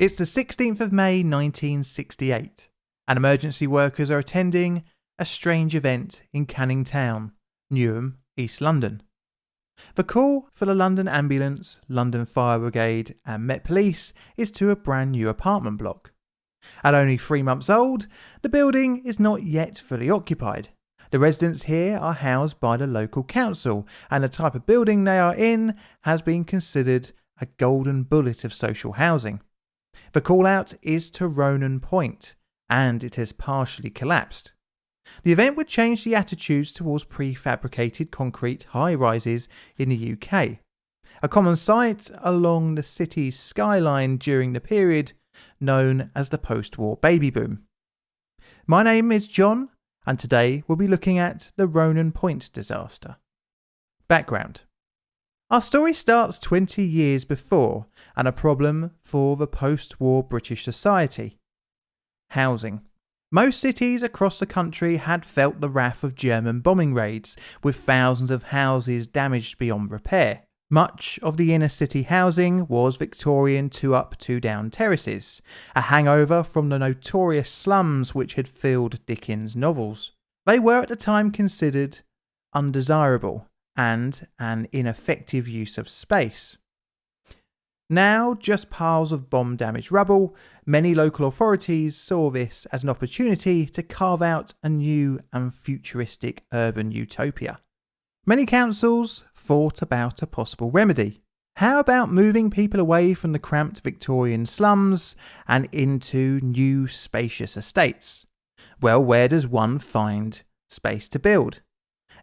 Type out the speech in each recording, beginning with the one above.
It's the 16th of May 1968, and emergency workers are attending a strange event in Canning Town, Newham, East London. The call for the London Ambulance, London Fire Brigade and Met Police is to a brand new apartment block. At only 3 months old, the building is not yet fully occupied. The residents here are housed by the local council, and the type of building they are in has been considered a golden bullet of social housing. The call out is to Ronan Point, and it has partially collapsed. The event would change the attitudes towards prefabricated concrete high-rises in the UK, a common sight along the city's skyline during the period known as the post-war baby boom. My name is John, and today we'll be looking at the Ronan Point disaster. Background. Our story starts 20 years before, and a problem for the post-war British society. Housing. Most cities across the country had felt the wrath of German bombing raids, with thousands of houses damaged beyond repair. Much of the inner city housing was Victorian 2-up, 2-down terraces, a hangover from the notorious slums which had filled Dickens' novels. They were at the time considered undesirable and an ineffective use of space. Now just piles of bomb-damaged rubble, many local authorities saw this as an opportunity to carve out a new and futuristic urban utopia. Many councils thought about a possible remedy. How about moving people away from the cramped Victorian slums and into new spacious estates? Well, where does one find space to build?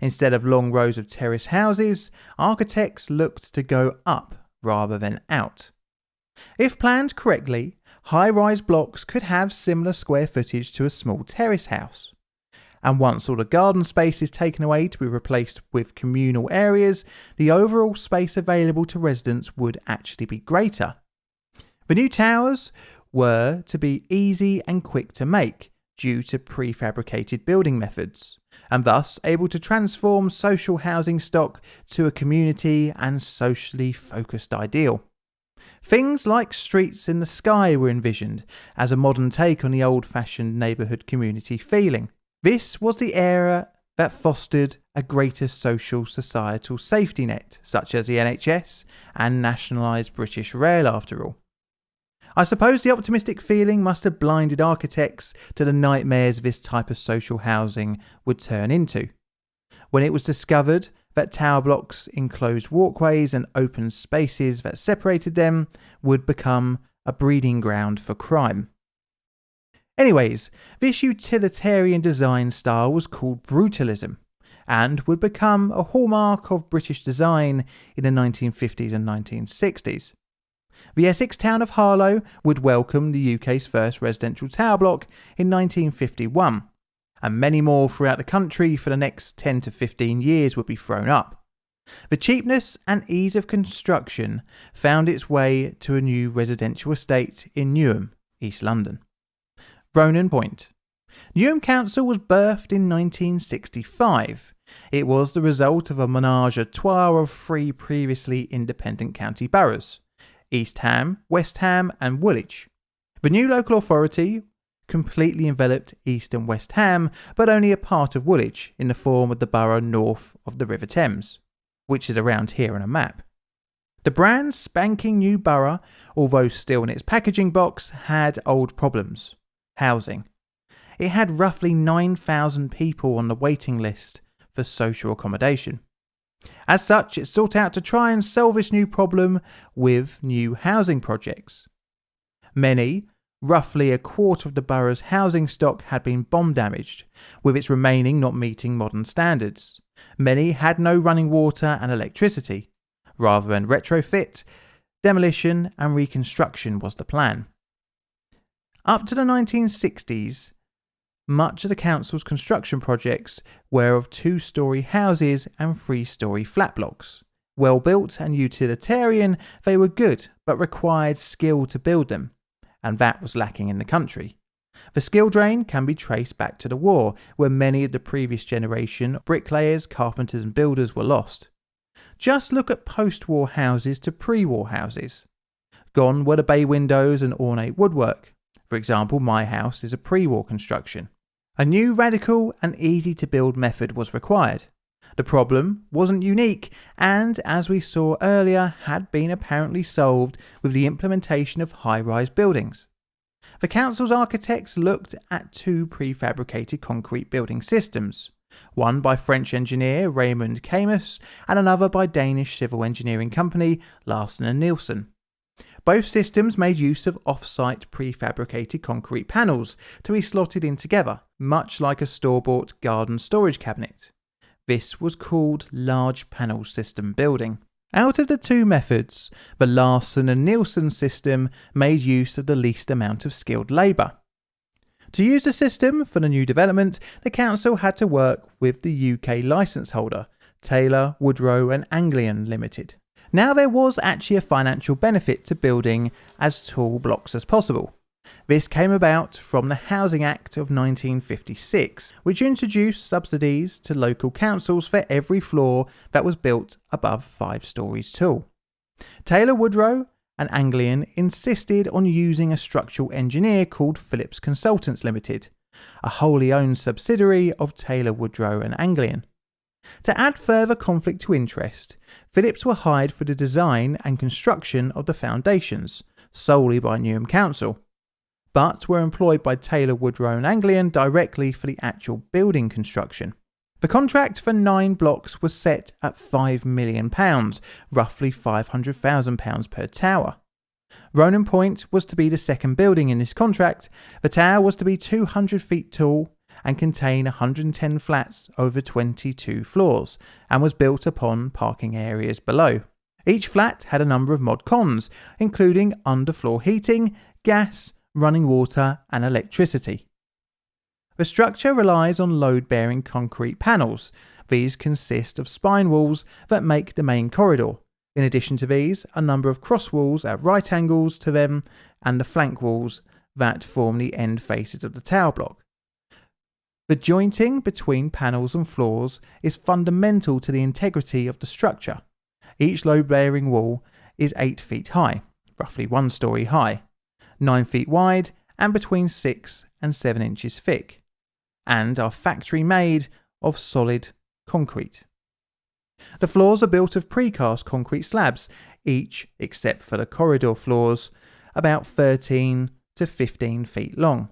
Instead of long rows of terrace houses, architects looked to go up rather than out. If planned correctly, high-rise blocks could have similar square footage to a small terrace house. And once all the garden space is taken away to be replaced with communal areas, the overall space available to residents would actually be greater. The new towers were to be easy and quick to make due to prefabricated building methods, and thus able to transform social housing stock to a community and socially focused ideal. Things like streets in the sky were envisioned as a modern take on the old-fashioned neighbourhood community feeling. This was the era that fostered a greater social societal safety net, such as the NHS and nationalised British Rail after all. I suppose the optimistic feeling must have blinded architects to the nightmares this type of social housing would turn into. When it was discovered that tower blocks, enclosed walkways and open spaces that separated them would become a breeding ground for crime. Anyways, this utilitarian design style was called brutalism and would become a hallmark of British design in the 1950s and 1960s. The Essex town of Harlow would welcome the UK's first residential tower block in 1951, and many more throughout the country for the next 10 to 15 years would be thrown up. The cheapness and ease of construction found its way to a new residential estate in Newham, East London. Ronan Point. Newham Council was birthed in 1965. It was the result of a menage a trois of 3 previously independent county boroughs: East Ham, West Ham and Woolwich. The new local authority completely enveloped East and West Ham, but only a part of Woolwich in the form of the borough north of the River Thames, which is around here on a map. The brand spanking new borough, although still in its packaging box, had old problems. Housing. It had roughly 9,000 people on the waiting list for social accommodation. As such, it sought out to try and solve this new problem with new housing projects. Many, roughly a quarter of the borough's housing stock had been bomb damaged, with its remaining not meeting modern standards. Many had no running water and electricity. Rather than retrofit, demolition and reconstruction was the plan. Up to the 1960s, much of the council's construction projects were of 2-storey houses and 3-storey flat blocks. Well built and utilitarian, they were good, but required skill to build them, and that was lacking in the country. The skill drain can be traced back to the war, where many of the previous generation bricklayers, carpenters and builders were lost. Just look at post-war houses to pre-war houses. Gone were the bay windows and ornate woodwork. For example, my house is a pre-war construction. A new, radical and easy to build method was required. The problem wasn't unique and, as we saw earlier, had been apparently solved with the implementation of high-rise buildings. The council's architects looked at two prefabricated concrete building systems, one by French engineer Raymond Camus and another by Danish civil engineering company Larsen and Nielsen. Both systems made use of off-site prefabricated concrete panels to be slotted in together, much like a store-bought garden storage cabinet. This was called large panel system building. Out of the two methods, the Larsen and Nielsen system made use of the least amount of skilled labour. To use the system for the new development, the council had to work with the UK licence holder, Taylor, Woodrow and Anglian Limited. Now there was actually a financial benefit to building as tall blocks as possible. This came about from the Housing Act of 1956, which introduced subsidies to local councils for every floor that was built above 5 stories tall. Taylor, Woodrow and Anglian insisted on using a structural engineer called Phillips Consultants Limited, a wholly owned subsidiary of Taylor, Woodrow and Anglian. To add further conflict to interest, Phillips were hired for the design and construction of the foundations, solely by Newham Council, but were employed by Taylor, Woodrow and Anglian directly for the actual building construction. The contract for 9 blocks was set at £5 million, roughly £500,000 per tower. Ronan Point was to be the second building in this contract. The tower was to be 200 feet tall and contain 110 flats over 22 floors, and was built upon parking areas below. Each flat had a number of mod cons, including underfloor heating, gas, running water and electricity. The structure relies on load-bearing concrete panels. These consist of spine walls that make the main corridor. In addition to these, a number of cross walls at right angles to them and the flank walls that form the end faces of the tower block. The jointing between panels and floors is fundamental to the integrity of the structure. Each load-bearing wall is 8 feet high, roughly 1 story high, 9 feet wide and between 6 and 7 inches thick, and are factory made of solid concrete. The floors are built of precast concrete slabs, each, except for the corridor floors, about 13 to 15 feet long.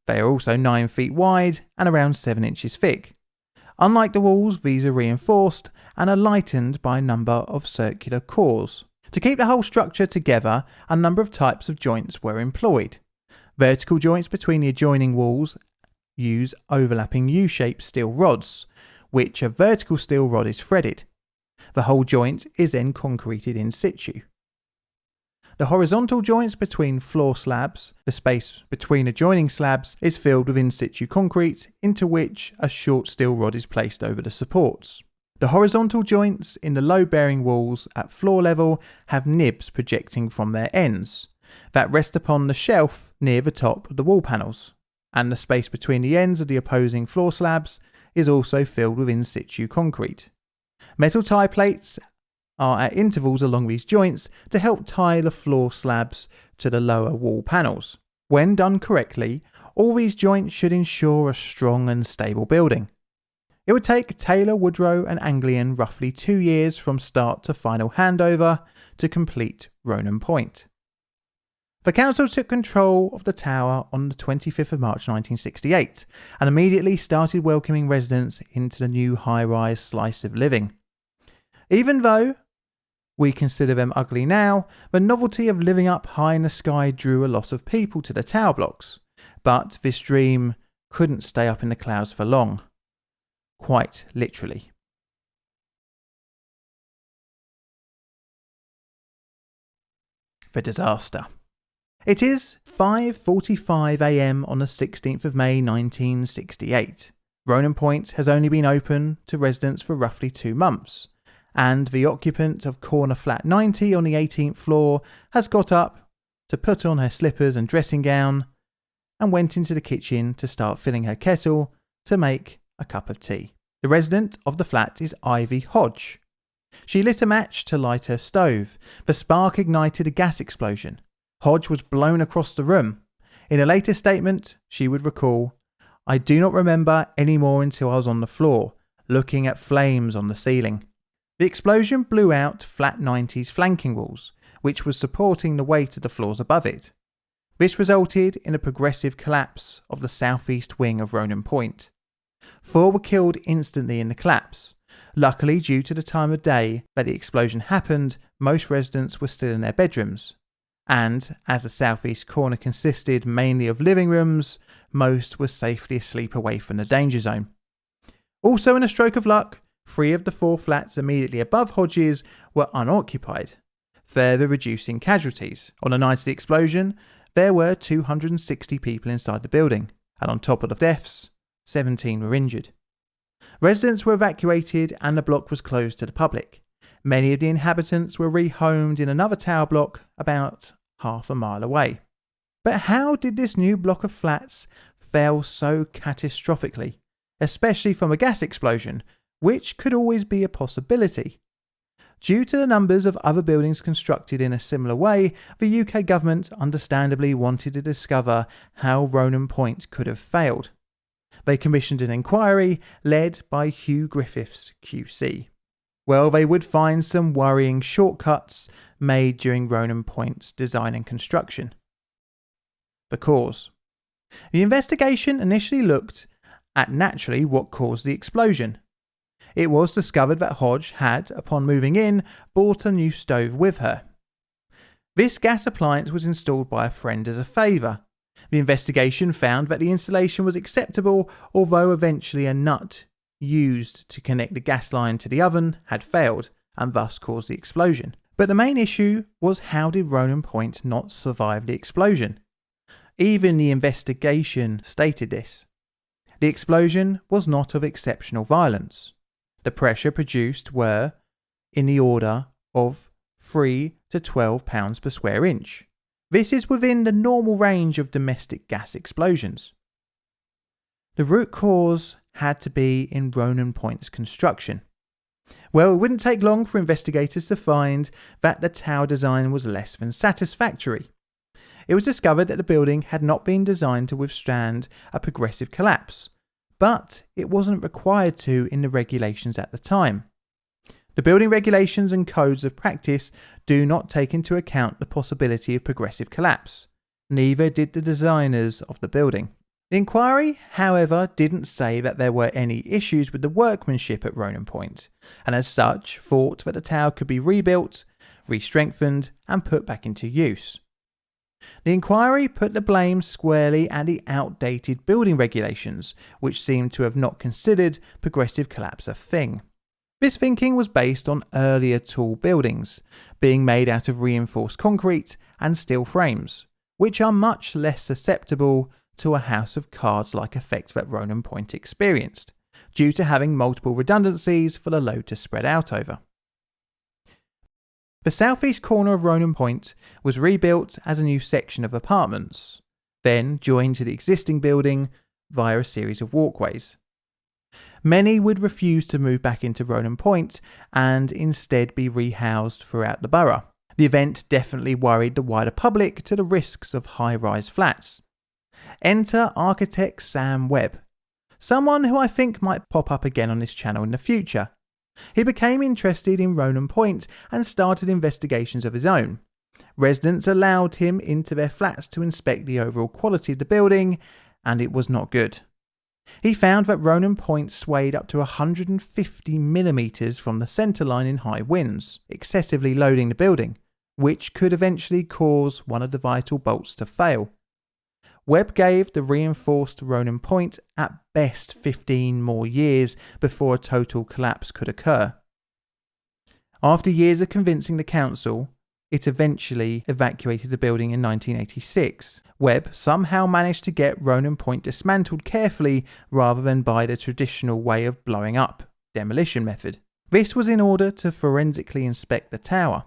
They are also 9 feet wide and around 7 inches thick. Unlike the walls, these are reinforced and are lightened by a number of circular cores. To keep the whole structure together, a number of types of joints were employed. Vertical joints between the adjoining walls use overlapping U-shaped steel rods, which a vertical steel rod is threaded. The whole joint is then concreted in situ. The horizontal joints between floor slabs, the space between adjoining slabs, is filled with in situ concrete, into which a short steel rod is placed over the supports. The horizontal joints in the load-bearing walls at floor level have nibs projecting from their ends that rest upon the shelf near the top of the wall panels, and the space between the ends of the opposing floor slabs is also filled with in situ concrete. Metal tie plates are at intervals along these joints to help tie the floor slabs to the lower wall panels. When done correctly, all these joints should ensure a strong and stable building. It would take Taylor, Woodrow and Anglian roughly 2 years from start to final handover to complete Ronan Point. The council took control of the tower on the 25th of March 1968 and immediately started welcoming residents into the new high-rise slice of living. Even though we consider them ugly now, the novelty of living up high in the sky drew a lot of people to the tower blocks. But this dream couldn't stay up in the clouds for long. Quite literally. The disaster. It is 5:45 a.m. on the 16th of May 1968. Ronan Point has only been open to residents for roughly 2 months, and the occupant of corner flat 90 on the 18th floor has got up to put on her slippers and dressing gown and went into the kitchen to start filling her kettle to make a cup of tea. The resident of the flat is Ivy Hodge. She lit a match to light her stove. The spark ignited a gas explosion. Hodge was blown across the room. In a later statement, she would recall, "I do not remember any more until I was on the floor, looking at flames on the ceiling." The explosion blew out flat 90's flanking walls, which was supporting the weight of the floors above it. This resulted in a progressive collapse of the southeast wing of Ronan Point. 4 were killed instantly in the collapse. Luckily, due to the time of day that the explosion happened, most residents were still in their bedrooms. And, as the southeast corner consisted mainly of living rooms, most were safely asleep away from the danger zone. Also, in a stroke of luck, 3 of the 4 flats immediately above Hodges were unoccupied, further reducing casualties. On the night of the explosion, there were 260 people inside the building, and on top of the deaths, 17 were injured. Residents were evacuated and the block was closed to the public. Many of the inhabitants were rehomed in another tower block about half a mile away. But how did this new block of flats fail so catastrophically, especially from a gas explosion, which could always be a possibility? Due to the numbers of other buildings constructed in a similar way, the UK government understandably wanted to discover how Ronan Point could have failed. They commissioned an inquiry led by Hugh Griffiths QC. Well, they would find some worrying shortcuts made during Ronan Point's design and construction. The cause. The investigation initially looked at naturally what caused the explosion. It was discovered that Hodge had, upon moving in, bought a new stove with her. This gas appliance was installed by a friend as a favour. The investigation found that the installation was acceptable, although eventually a nut used to connect the gas line to the oven had failed and thus caused the explosion. But the main issue was, how did Ronan Point not survive the explosion? Even the investigation stated this. The explosion was not of exceptional violence. The pressure produced were in the order of 3 to 12 pounds per square inch. This is within the normal range of domestic gas explosions. The root cause had to be in Ronan Point's construction. Well, it wouldn't take long for investigators to find that the tower design was less than satisfactory. It was discovered that the building had not been designed to withstand a progressive collapse, but it wasn't required to in the regulations at the time. The building regulations and codes of practice do not take into account the possibility of progressive collapse. Neither did the designers of the building. The inquiry, however, didn't say that there were any issues with the workmanship at Ronan Point, and as such thought that the tower could be rebuilt, re-strengthened and put back into use. The inquiry put the blame squarely at the outdated building regulations, which seemed to have not considered progressive collapse a thing. This thinking was based on earlier tall buildings, being made out of reinforced concrete and steel frames, which are much less susceptible to a house of cards-like effect that Ronan Point experienced, due to having multiple redundancies for the load to spread out over. The southeast corner of Ronan Point was rebuilt as a new section of apartments, then joined to the existing building via a series of walkways. Many would refuse to move back into Ronan Point and instead be rehoused throughout the borough. The event definitely worried the wider public to the risks of high-rise flats. Enter architect Sam Webb, someone who I think might pop up again on this channel in the future. He became interested in Ronan Point and started investigations of his own. Residents allowed him into their flats to inspect the overall quality of the building, and it was not good. He found that Ronan Point swayed up to 150 millimeters from the centre line in high winds, excessively loading the building, which could eventually cause one of the vital bolts to fail. Webb gave the reinforced Ronan Point at best 15 more years before a total collapse could occur. After years of convincing the council, it eventually evacuated the building in 1986. Webb somehow managed to get Ronan Point dismantled carefully rather than by the traditional way of blowing up demolition method. This was in order to forensically inspect the tower.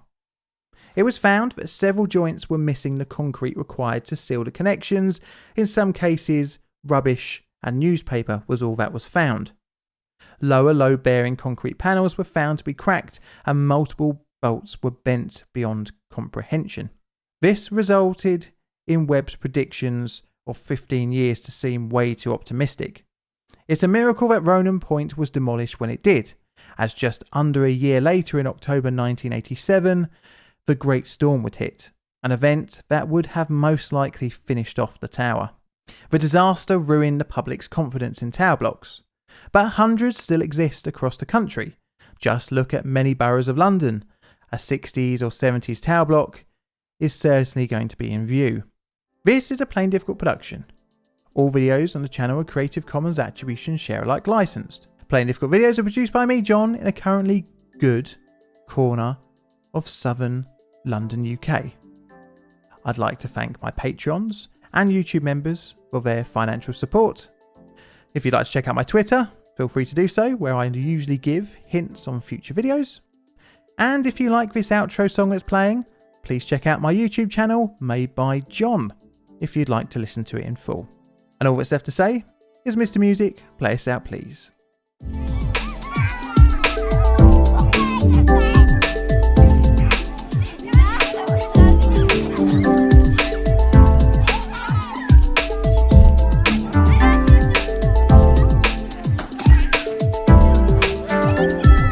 It was found that several joints were missing the concrete required to seal the connections. In some cases, rubbish and newspaper was all that was found. Lower load-bearing concrete panels were found to be cracked and multiple bolts were bent beyond comprehension. This resulted in Webb's predictions of 15 years to seem way too optimistic. It's a miracle that Ronan Point was demolished when it did, as just under a year later in October 1987, the Great Storm would hit, an event that would have most likely finished off the tower. The disaster ruined the public's confidence in tower blocks, but hundreds still exist across the country. Just look at many boroughs of London. A 60s or 70s tower block is certainly going to be in view. This is a Plain Difficult production. All videos on the channel are Creative Commons Attribution Share Alike licensed. Plain Difficult videos are produced by me, John, in a currently good corner of southern London, UK. I'd like to thank my patrons and YouTube members for their financial support. If you'd like to check out my Twitter, feel free to do so, where I usually give hints on future videos. And if you like this outro song that's playing, please check out my YouTube channel, Made by John, if you'd like to listen to it in full. And all that's left to say is, Mr. Music, play us out please.